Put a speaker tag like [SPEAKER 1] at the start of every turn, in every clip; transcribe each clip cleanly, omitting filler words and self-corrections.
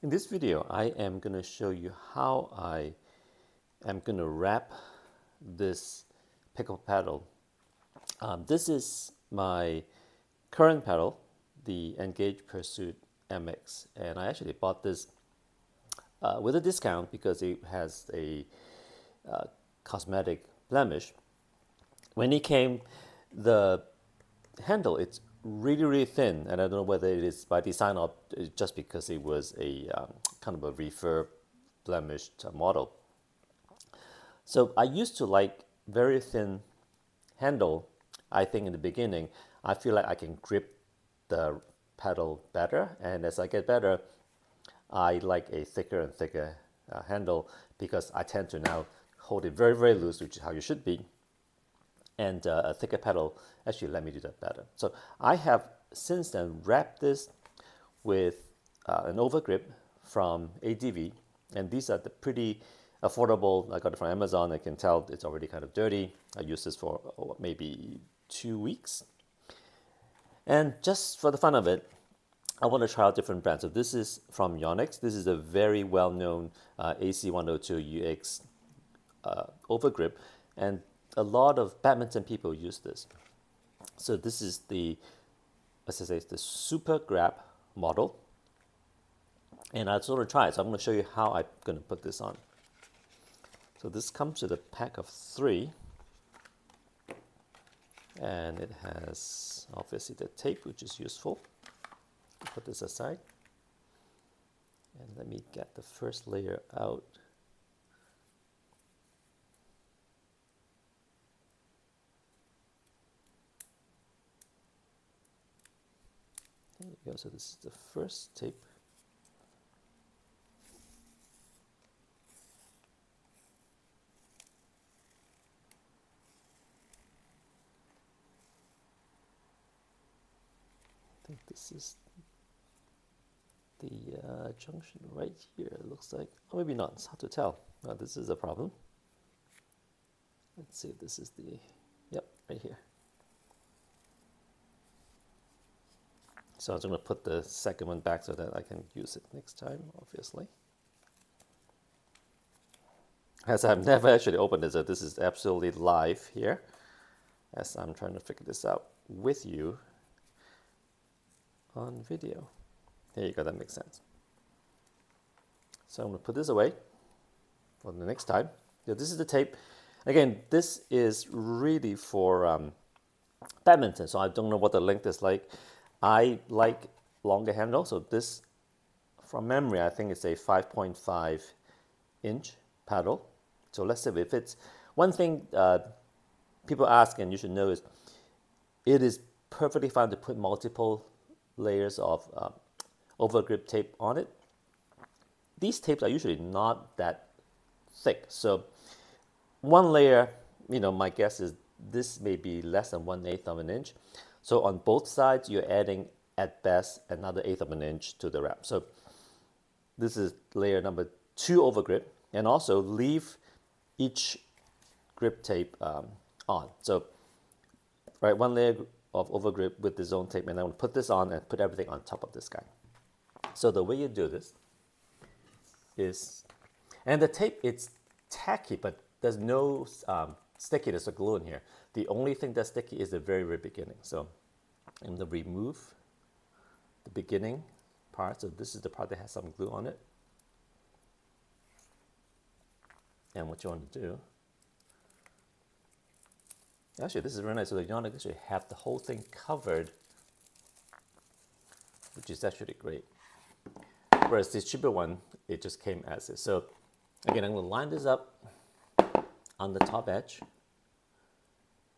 [SPEAKER 1] In this video, I am going to show you how I am going to wrap this pickle paddle. This is my current paddle, the Engage Pursuit MX, and I actually bought this with a discount because it has a cosmetic blemish. When it came, the handle, it's really thin, and I don't know whether it is by design or just because it was a kind of a refurb blemished model. So I used to like very thin handle. I think in the beginning I feel like I can grip the paddle better, and as I get better I like a thicker and thicker handle because I tend to now hold it very loose, which is how you should be. And a thicker paddle actually let me do that better. So I have since then wrapped this with an overgrip from ADV, and these are the pretty affordable. I got it from Amazon. I can tell it's already kind of dirty. I used this for maybe 2 weeks. And just for the fun of it, I want to try out different brands. So this is from Yonex. This is a very well-known AC102 UX overgrip, and a lot of badminton people use this. So this is the, as I say, it's the Super Grab model. And I sort of try it. So I'm going to show you how I'm going to put this on. So this comes with a pack of 3. And it has obviously the tape, which is useful. Put this aside. And let me get the first layer out. There you go. So this is the first tape. I think this is the junction right here. It looks like, or maybe not. It's hard to tell. This is a problem. Let's see. This is the, yep, right here. So I'm going to put the second one back so that I can use it next time, obviously. As I've never actually opened it, so this is absolutely live here, as I'm trying to figure this out with you on video. There you go, that makes sense. So I'm going to put this away for the next time. So this is the tape. Again, this is really for badminton, so I don't know what the length is like. I like longer handle, so this, from memory, I think it's a 5.5 inch paddle. So let's say if it's, one thing people ask, and you should know, is it is perfectly fine to put multiple layers of overgrip tape on it. These tapes are usually not that thick, so one layer, you know, my guess is this may be less than 1/8 of an inch. So on both sides, you're adding at best another 1/8 of an inch to the wrap. So this is layer number 2 overgrip, and also leave each grip tape on. So right, one layer of overgrip with the zone tape, and I'm going to put this on and put everything on top of this guy. So the way you do this is, and the tape, it's tacky, but there's no stickiness or glue in here. The only thing that's sticky is the very beginning. So I'm going to remove the beginning part. So this is the part that has some glue on it. And what you want to do, actually this is very nice. So the Yonex actually have the whole thing covered, which is actually great. Whereas this cheaper one, it just came as is. So again, I'm going to line this up on the top edge,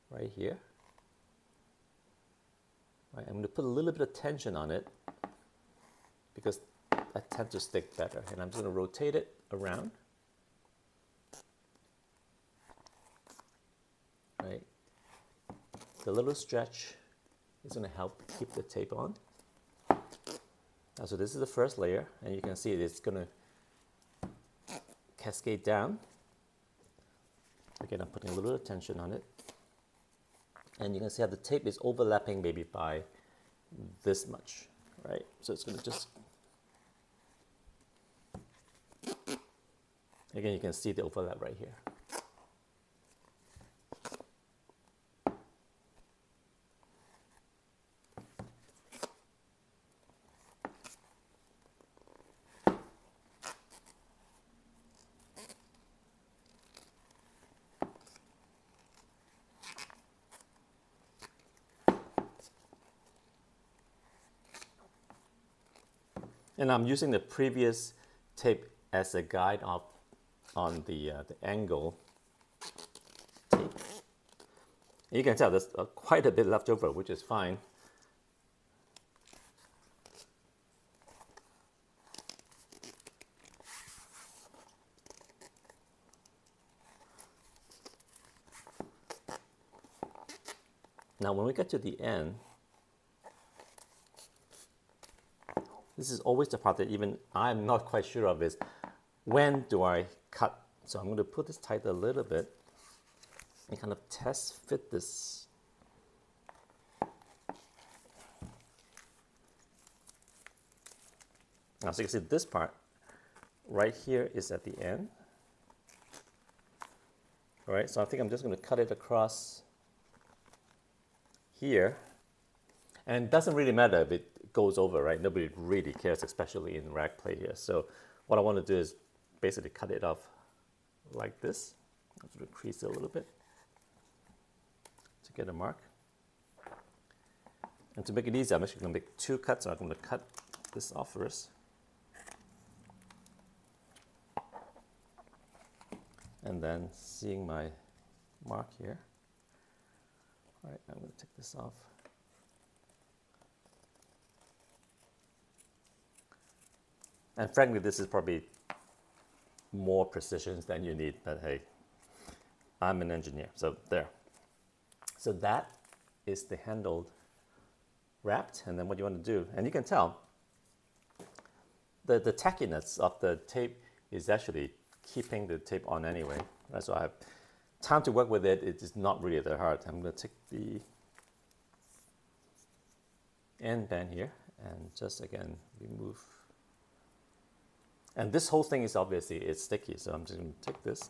[SPEAKER 1] right here. Right, I'm going to put a little bit of tension on it because I tend to stick better. And I'm just going to rotate it around. Right. The little stretch is going to help keep the tape on. Now, so this is the first layer, and you can see it's going to cascade down. Again, I'm putting a little bit of tension on it. And you can see how the tape is overlapping maybe by this much, right? So it's going to just Again, you can see the overlap right here. And I'm using the previous tape as a guide on the angle tape. You can tell there's quite a bit left over, which is fine. Now when we get to the end, this is always the part that even I'm not quite sure of is, when do I cut? So I'm going to put this tight a little bit and kind of test fit this. Now, so you can see this part right here is at the end. All right, so I think I'm just going to cut it across here. And it doesn't really matter if it goes over, right? Nobody really cares, especially in rag play here. So what I want to do is basically cut it off like this. I'm going to crease it a little bit to get a mark. And to make it easy, I'm actually going to make 2 cuts. So I'm going to cut this off first. And then seeing my mark here. All right, I'm going to take this off. And frankly, this is probably more precision than you need, but hey, I'm an engineer, so there. So that is the handle wrapped, and then what you want to do, and you can tell, the tackiness of the tape is actually keeping the tape on anyway. Right? So I have time to work with it. It is not really that hard. I'm going to take the end band here and just again remove. And this whole thing is obviously it's sticky, so I'm just going to take this,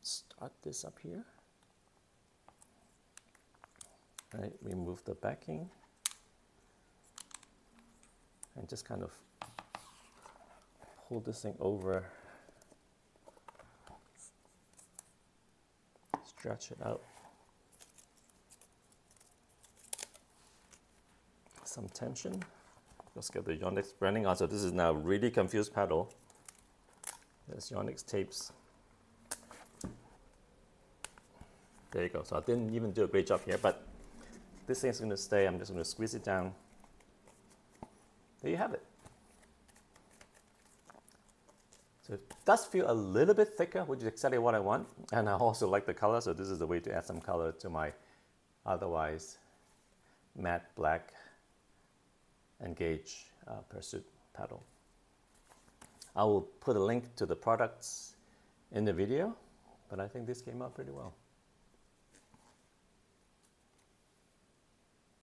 [SPEAKER 1] start this up here, right? Remove the backing, and just kind of pull this thing over, stretch it out, some tension. Let's get the Yonex branding on. So this is now really confused paddle. There's Yonex tapes. There you go. So I didn't even do a great job here, but this thing is going to stay. I'm just going to squeeze it down. There you have it. So it does feel a little bit thicker, which is exactly what I want. And I also like the color, so this is the way to add some color to my otherwise matte black Engage Pursuit paddle. I will put a link to the products in the video, but I think this came out pretty well.